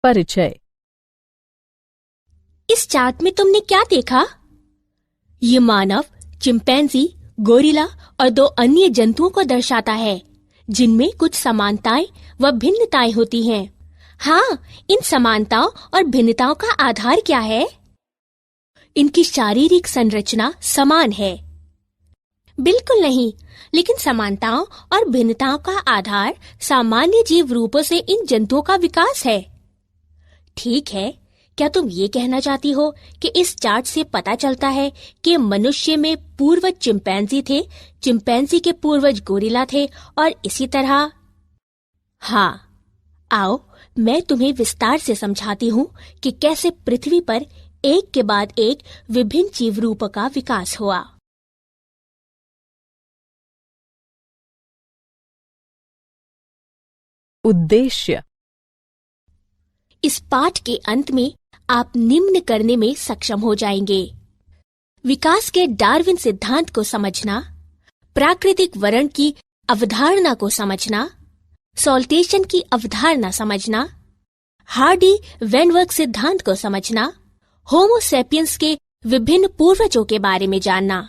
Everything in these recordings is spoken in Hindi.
परिचय। इस चार्ट में तुमने क्या देखा? ये मानव, चिंपैंजी, गोरिल्ला और दो अन्य जंतुओं को दर्शाता है जिनमें कुछ समानताएं व भिन्नताएं होती हैं। हाँ, इन समानताओं और भिन्नताओं का आधार क्या है? इनकी शारीरिक संरचना समान है। बिल्कुल नहीं, लेकिन समानताओं और भिन्नताओं का आधार सामान्य जीव रूपों से इन जंतुओं का विकास है। ठीक है, क्या तुम ये कहना चाहती हो कि इस चार्ट से पता चलता है कि मनुष्य में पूर्वज चिंपैंजी थे, चिंपैंजी के पूर्वज गोरिल्ला थे और इसी तरह? हाँ, आओ मैं तुम्हें विस्तार से समझाती हूँ कि कैसे पृथ्वी पर एक के बाद एक विभिन्न जीव रूपों का विकास हुआ। उद्देश्य। इस पाठ के अंत में आप निम्न करने में सक्षम हो जाएंगे: विकास के डार्विन सिद्धांत को समझना, प्राकृतिक वर्ण की अवधारणा को समझना, सॉल्टेशन की अवधारणा समझना, हार्डी-वेनवर्ग सिद्धांत को समझना, होमो सेपियंस के विभिन्न पूर्वजों के बारे में जानना।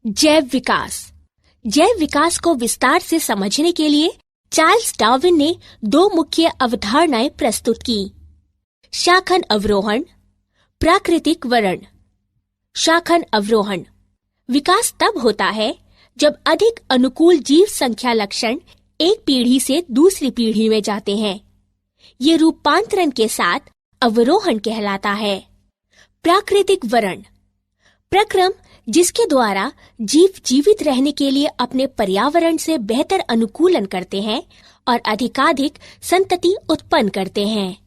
जैव विकास। जैव विकास को विस्तार से समझने के लिए चार्ल्स डार्विन ने दो मुख्य अवधारणाएं प्रस्तुत की: शाखन अवरोहण, प्राकृतिक वर्ण। शाखन अवरोहण विकास तब होता है जब अधिक अनुकूल जीव संख्या लक्षण एक पीढ़ी से दूसरी पीढ़ी में जाते हैं। ये रूपांतरण के साथ अवरोहण कहलाता है। प्राकृतिक वर्ण प्रक्रम जिसके द्वारा जीव जीवित रहने के लिए अपने पर्यावरण से बेहतर अनुकूलन करते हैं और अधिकाधिक संतति उत्पन्न करते हैं।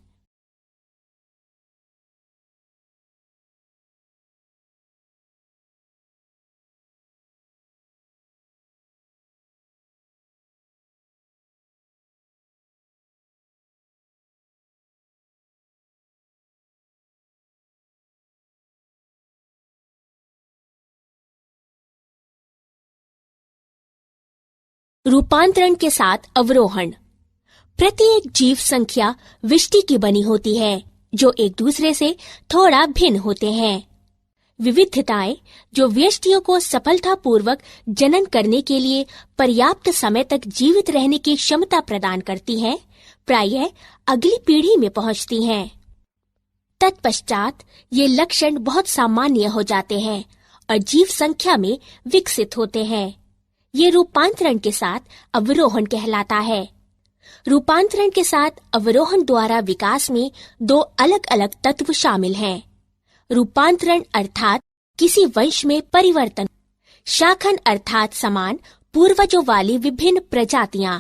रूपांतरण के साथ अवरोहण प्रत्येक जीव संख्या विष्टि की बनी होती है जो एक दूसरे से थोड़ा भिन्न होते हैं। विविधताएं जो व्यष्टियों को सफलतापूर्वक जनन करने के लिए पर्याप्त समय तक जीवित रहने की क्षमता प्रदान करती हैं, प्रायः अगली पीढ़ी में पहुंचती हैं। तत्पश्चात ये लक्षण बहुत सामान्य हो जाते हैं और जीव संख्या में विकसित होते हैं। ये रूपांतरण के साथ अवरोहण कहलाता है। रूपांतरण के साथ अवरोहण द्वारा विकास में दो अलग अलग तत्व शामिल हैं: रूपांतरण अर्थात किसी वंश में परिवर्तन, शाखन अर्थात समान पूर्वजों वाली विभिन्न प्रजातियां।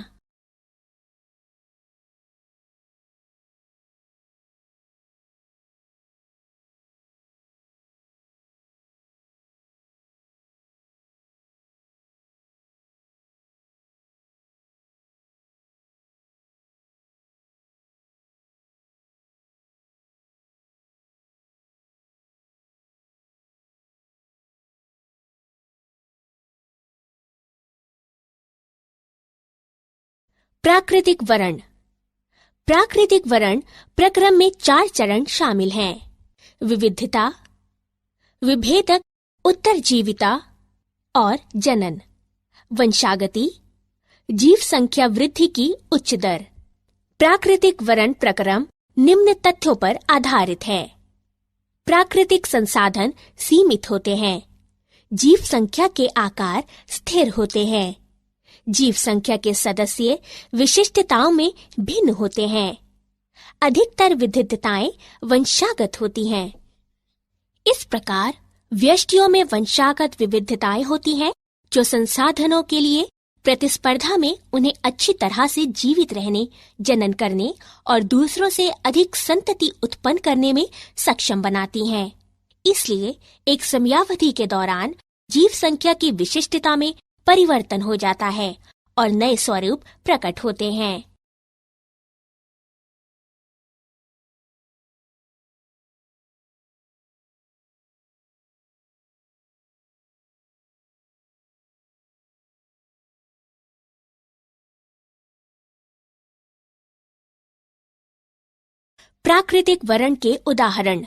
प्राकृतिक वर्ण। प्राकृतिक वर्ण प्रक्रम में 4 चरण शामिल हैं: विविधता, विभेदक उत्तरजीविता और जनन। वंशागति, जीव संख्या वृद्धि की उच्च दर। प्राकृतिक वर्ण प्रक्रम निम्न तथ्यों पर आधारित है: प्राकृतिक संसाधन सीमित होते हैं, जीव संख्या के आकार स्थिर होते हैं, जीव संख्या के सदस्य विशिष्टताओं में भिन्न होते हैं, अधिकतर विविधताएं वंशागत होती हैं। इस प्रकार व्यष्टियों में वंशागत विविधताएं होती हैं जो संसाधनों के लिए प्रतिस्पर्धा में उन्हें अच्छी तरह से जीवित रहने, जनन करने और दूसरों से अधिक संतति उत्पन्न करने में सक्षम बनाती हैं। इसलिए एक समयावधि के दौरान जीव संख्या की विशिष्टता में परिवर्तन हो जाता है और नए स्वरूप प्रकट होते हैं। प्राकृतिक वरण के उदाहरण।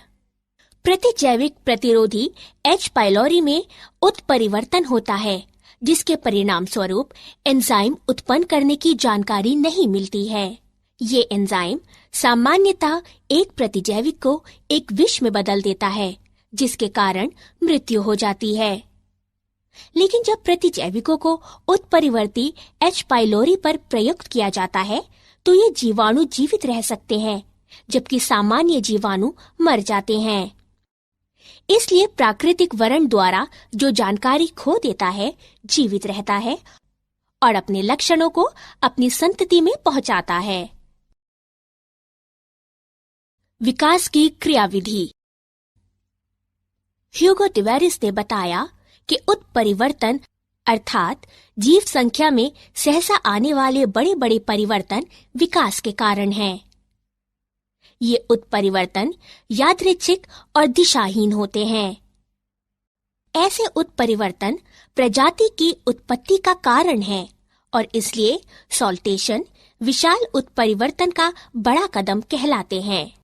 प्रतिजैविक प्रतिरोधी H. पाइलोरी में उत्परिवर्तन होता है, जिसके परिणाम स्वरूप एंजाइम उत्पन्न करने की जानकारी नहीं मिलती है। ये एंजाइम सामान्यतः एक प्रतिजैविक को एक विष में बदल देता है, जिसके कारण मृत्यु हो जाती है। लेकिन जब प्रतिजैविकों को उत्परिवर्ती H. पाइलोरी पर प्रयुक्त किया जाता है, तो ये जीवाणु जीवित रह सकते हैं, जबकि सामान्य जीवाणु मर जाते हैं। इसलिए प्राकृतिक वरण द्वारा जो जानकारी खो देता है, जीवित रहता है और अपने लक्षणों को अपनी संतति में पहुंचाता है। विकास की क्रियाविधि। ह्यूगो टिवेरिस ने बताया कि उत्परिवर्तन अर्थात जीव संख्या में सहसा आने वाले बड़े बड़े परिवर्तन विकास के कारण हैं। ये उत्परिवर्तन यादृच्छिक और दिशाहीन होते हैं। ऐसे उत्परिवर्तन प्रजाति की उत्पत्ति का कारण है और इसलिए सॉल्टेशन विशाल उत्परिवर्तन का बड़ा कदम कहलाते हैं।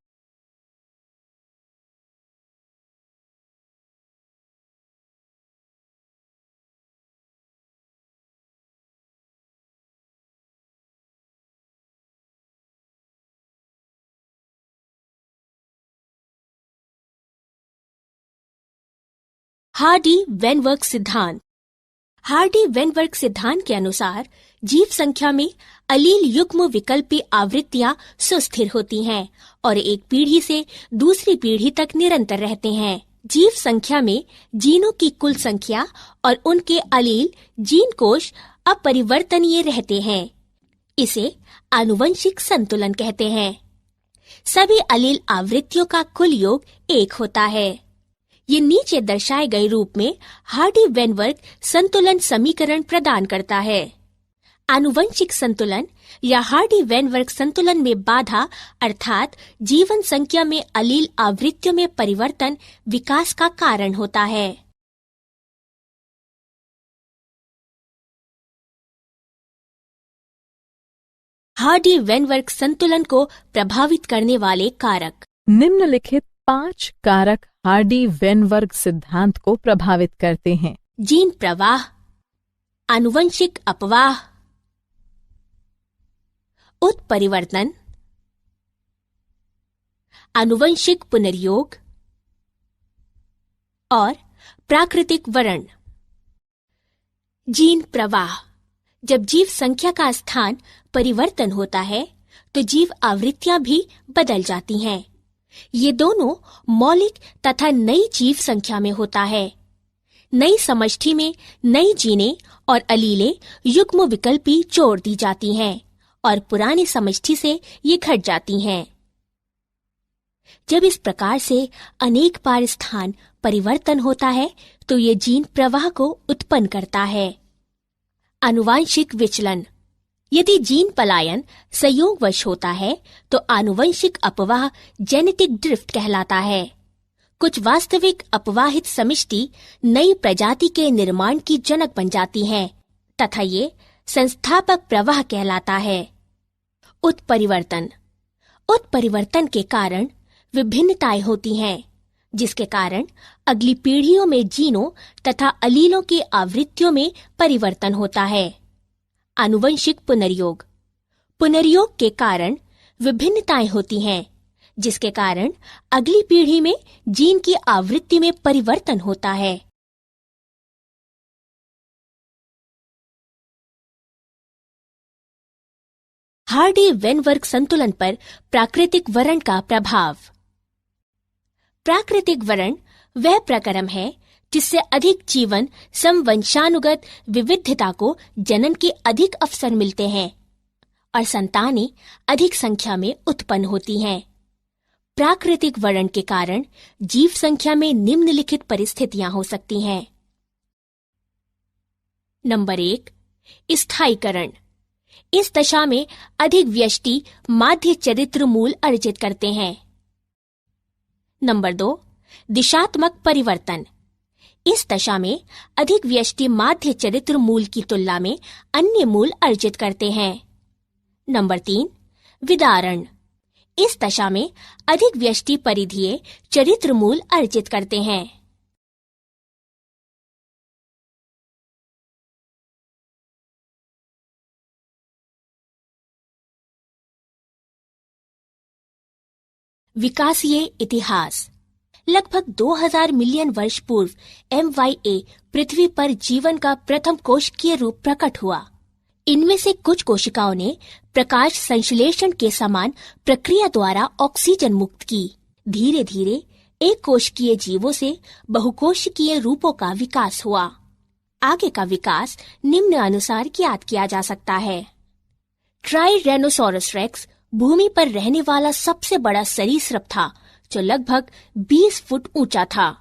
हार्डी-वेनवर्ग सिद्धांत। हार्डी-वेनवर्ग सिद्धांत के अनुसार जीव संख्या में अलील युग्म विकल्पी आवृत्तियां सुस्थिर होती हैं और एक पीढ़ी से दूसरी पीढ़ी तक निरंतर रहते हैं। जीव संख्या में जीनों की कुल संख्या और उनके अलील जीन कोश अपरिवर्तनीय रहते हैं। इसे आनुवंशिक संतुलन कहते हैं। सभी अलील आवृत्तियों का कुल योग 1 होता है। ये नीचे दर्शाए गए रूप में हार्डी-वेनवर्ग संतुलन समीकरण प्रदान करता है। आनुवंशिक संतुलन या हार्डी-वेनवर्ग संतुलन में बाधा अर्थात जीवन संख्या में अलील आवृत्तियों में परिवर्तन विकास का कारण होता है। हार्डी-वेनवर्ग संतुलन को प्रभावित करने वाले कारक। निम्नलिखित 5 कारक हार्डी-वेनवर्ग सिद्धांत को प्रभावित करते हैं। जीन प्रवाह, आनुवंशिक अपवाह, उत्परिवर्तन, आनुवंशिक पुनर्योग और प्राकृतिक वरण। जीन प्रवाह। जब जीव संख्या का स्थान परिवर्तन होता है, तो जीव आवृत्तियां भी बदल जाती हैं। ये दोनों मौलिक तथा नई जीव संख्या में होता है। नई समष्टि में नई जीनें और अलीलें युग्म विकल्पी जोड़ दी जाती हैं और पुरानी समष्टि से ये घट जाती हैं। जब इस प्रकार से अनेक बार स्थान परिवर्तन होता है, तो ये जीन प्रवाह को उत्पन्न करता है। आनुवांशिक विचलन। यदि जीन पलायन संयोगवश होता है, तो आनुवंशिक अपवाह जेनेटिक ड्रिफ्ट कहलाता है। कुछ वास्तविक अपवाहित समष्टि नई प्रजाति के निर्माण की जनक बन जाती हैं तथा ये संस्थापक प्रवाह कहलाता है। उत्परिवर्तन। उत्परिवर्तन के कारण विभिन्नताएं होती हैं, जिसके कारण अगली पीढ़ियों में जीनों तथा अलीलों की आवृत्तियों में परिवर्तन होता है। आनुवंशिक पुनर्योग। पुनर्योग के कारण विभिन्नताएं होती हैं, जिसके कारण अगली पीढ़ी में जीन की आवृत्ति में परिवर्तन होता है। हार्डी-वेनवर्ग संतुलन पर प्राकृतिक वरण का प्रभाव। प्राकृतिक वरण वह प्रक्रम है जिससे अधिक जीवन समवंशानुगत विविधता को जनन के अधिक अवसर मिलते हैं और संतानें अधिक संख्या में उत्पन्न होती हैं। प्राकृतिक वरण के कारण जीव संख्या में निम्नलिखित परिस्थितियां हो सकती हैं। नंबर 1, स्थायीकरण। इस दशा में अधिक व्यष्टि माध्य चरित्र मूल अर्जित करते हैं। नंबर 2, दिशात्मक परिवर्तन। इस दशा में अधिक व्यष्टि माध्य चरित्र मूल की तुलना में अन्य मूल अर्जित करते हैं। नंबर 3, विदारण। इस दशा में अधिक व्यष्टि परिधीय चरित्र मूल अर्जित करते हैं। विकासीय इतिहास। लगभग 2000 मिलियन वर्ष पूर्व MYA पृथ्वी पर जीवन का प्रथम कोशिकीय रूप प्रकट हुआ। इनमें से कुछ कोशिकाओं ने प्रकाश संश्लेषण के समान प्रक्रिया द्वारा ऑक्सीजन मुक्त की। धीरे धीरे एक कोशिकीय जीवों से बहुकोशिकीय रूपों का विकास हुआ। आगे का विकास निम्न अनुसार ज्ञात किया जा सकता है। ट्राइरेनोसोरस रेक्स भूमि पर रहने वाला सबसे बड़ा सरीसृप था, जो लगभग 20 फुट ऊंचा था।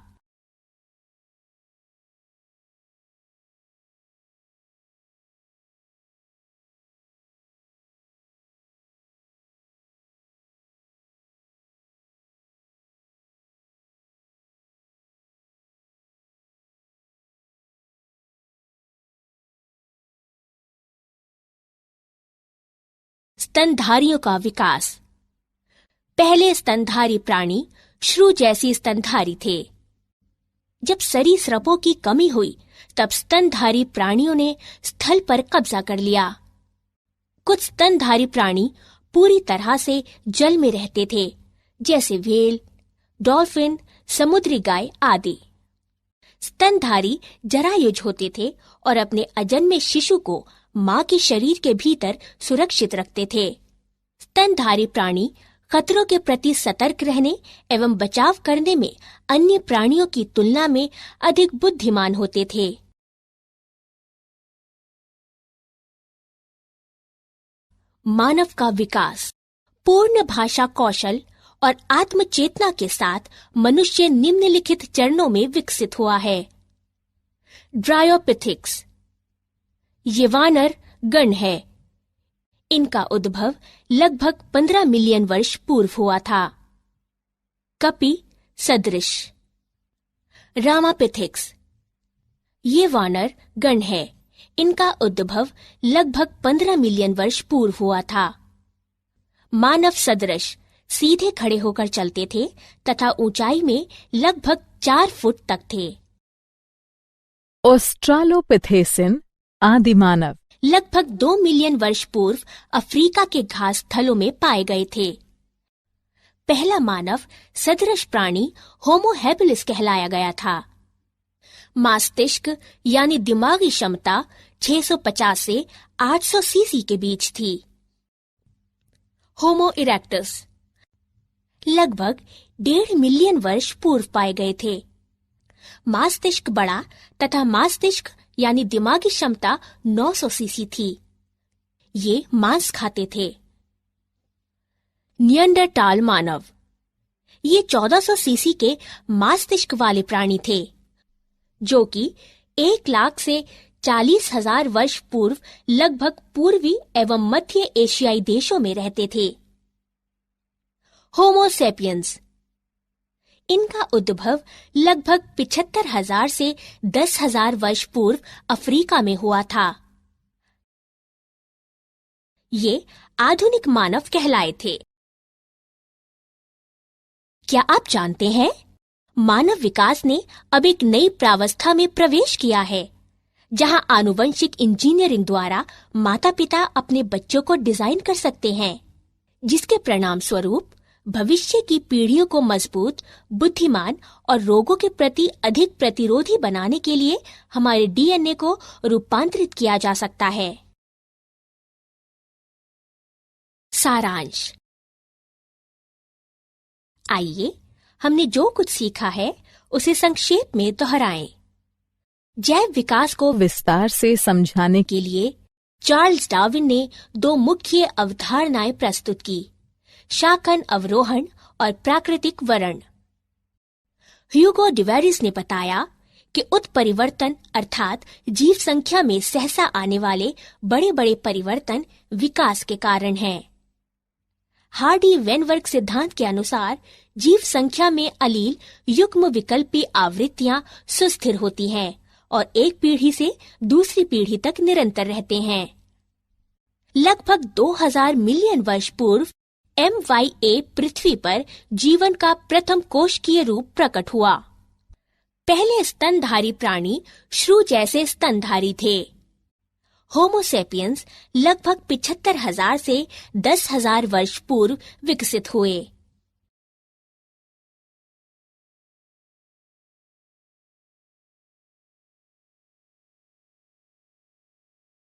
स्तनधारियों का विकास। पहले स्तनधारी प्राणी श्रू जैसी स्तनधारी थे। जब सरीसृपों की कमी हुई, तब स्तनधारी प्राणियों ने स्थल पर कब्जा कर लिया। कुछ स्तनधारी प्राणी पूरी तरह से जल में रहते थे, जैसे व्हेल, डॉल्फिन, समुद्री गाय आदि। स्तनधारी जरायुज होते थे और अपने अजन्मे शिशु को मां के शरीर के भीतर सुरक्षित रखते थे। स्तनधारी प्राणी खतरों के प्रति सतर्क रहने एवं बचाव करने में अन्य प्राणियों की तुलना में अधिक बुद्धिमान होते थे। मानव का विकास। पूर्ण भाषा कौशल और आत्मचेतना के साथ मनुष्य निम्नलिखित चरणों में विकसित हुआ है। ड्रायोपिथिक्स। ये वानर गण है। इनका उद्भव लगभग 15 मिलियन वर्ष पूर्व हुआ था। कपि सदृश। रामापिथिक्स। ये वानर गण है। इनका उद्भव लगभग 15 मिलियन वर्ष पूर्व हुआ था। मानव सदृश सीधे खड़े होकर चलते थे तथा ऊंचाई में लगभग 4 फुट तक थे। ऑस्ट्रालोपिथेसिन आदि मानव लगभग 2 मिलियन वर्ष पूर्व अफ्रीका के घास स्थलों में पाए गए थे। पहला मानव सदृश प्राणी होमो हैबिलिस कहलाया गया था। मस्तिष्क यानी दिमागी क्षमता 650 से 800 सीसी के बीच थी। होमो इरेक्टस लगभग 1.5 मिलियन वर्ष पूर्व पाए गए थे। मस्तिष्क बड़ा तथा मस्तिष्क यानी दिमागी क्षमता 900 सीसी थी। ये मांस खाते थे। नियंडरटाल मानव। ये 1400 सीसी के मस्तिष्क वाले प्राणी थे, जो कि 1 लाख से 40,000 वर्ष पूर्व लगभग पूर्वी एवं मध्य एशियाई देशों में रहते थे। होमो सेपियंस। इनका उद्भव लगभग 75,000 से 10,000 वर्ष पूर्व अफ्रीका में हुआ था। ये आधुनिक मानव कहलाए थे। क्या आप जानते हैं, मानव विकास ने अब एक नई प्रावस्था में प्रवेश किया है, जहां आनुवंशिक इंजीनियरिंग द्वारा माता पिता अपने बच्चों को डिजाइन कर सकते हैं, जिसके परिणाम स्वरूप भविष्य की पीढ़ियों को मजबूत, बुद्धिमान और रोगों के प्रति अधिक प्रतिरोधी बनाने के लिए हमारे डीएनए को रूपांतरित किया जा सकता है। सारांश। आइए हमने जो कुछ सीखा है उसे संक्षेप में दोहराएं। जैव विकास को विस्तार से समझाने के लिए चार्ल्स डार्विन ने 2 मुख्य अवधारणाएं प्रस्तुत की, शाकन अवरोहण और प्राकृतिक वरण। ह्यूगो डिवेरिस ने बताया कि उत्परिवर्तन अर्थात जीव संख्या में सहसा आने वाले बड़े बड़े परिवर्तन विकास के कारण हैं। हार्डी वेनवर्ग सिद्धांत के अनुसार जीव संख्या में अलील युग्म विकल्पी आवृत्तियां सुस्थिर होती हैं और एक पीढ़ी से दूसरी पीढ़ी तक निरंतर रहते हैं। लगभग 2000 मिलियन वर्ष पूर्व MYA पृथ्वी पर जीवन का प्रथम कोशिकीय रूप प्रकट हुआ। पहले स्तनधारी प्राणी श्रू जैसे स्तनधारी थे। होमोसेपियंस लगभग 75,000 से 10,000 वर्ष पूर्व विकसित हुए।